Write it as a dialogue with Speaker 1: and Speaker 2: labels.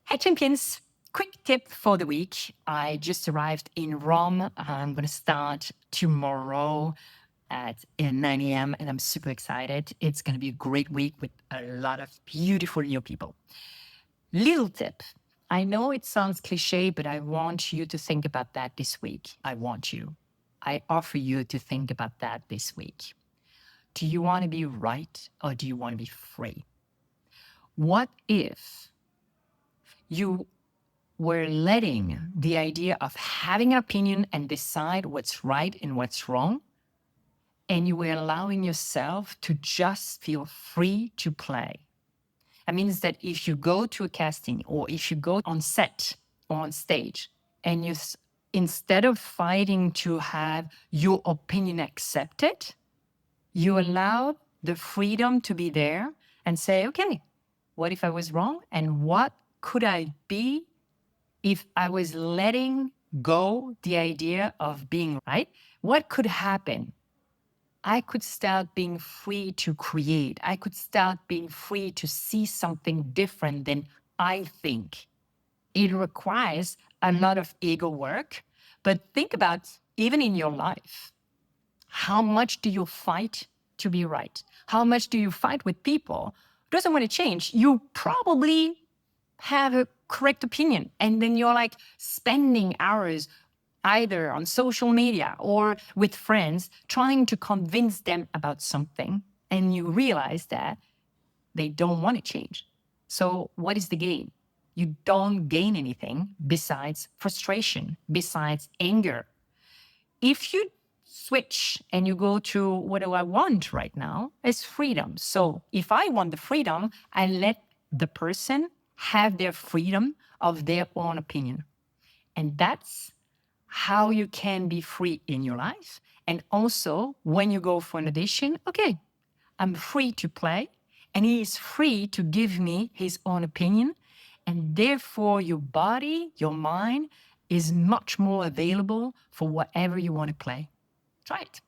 Speaker 1: Hey, champions. Quick tip for the week. I just arrived in Rome. I'm going to start tomorrow at 9 a.m. and I'm super excited. It's going to be a great week with a lot of beautiful new people. Little tip. I know it sounds cliche, but I want you to think about that this week. I offer you to think about that this week. Do you want to be right or do you want to be free? What if you we're letting the idea of having an opinion and decide what's right and what's wrong, and you were allowing yourself to just feel free to play. That means that if you go to a casting or if you go on set or on stage and instead of fighting to have your opinion accepted, you allow the freedom to be there and say, okay, what if I was wrong? And what could I be if I was letting go the idea of being right? What could happen? I could start being free to create. I could start being free to see something different than I think. It requires a lot of ego work, but think about even in your life, how much do you fight to be right? How much do you fight with people who doesn't want to change? You probably have a correct opinion. And then you're like spending hours either on social media or with friends trying to convince them about something. And you realize that they don't want to change. So, what is the gain? You don't gain anything besides frustration, besides anger. If you switch and you go to what do I want right now is freedom. So if I want the freedom, I let the person have their freedom of their own opinion. And that's how you can be free in your life. And also when you go for an audition, okay, I'm free to play and he is free to give me his own opinion. And therefore, your body, your mind is much more available for whatever you want to play. Try it.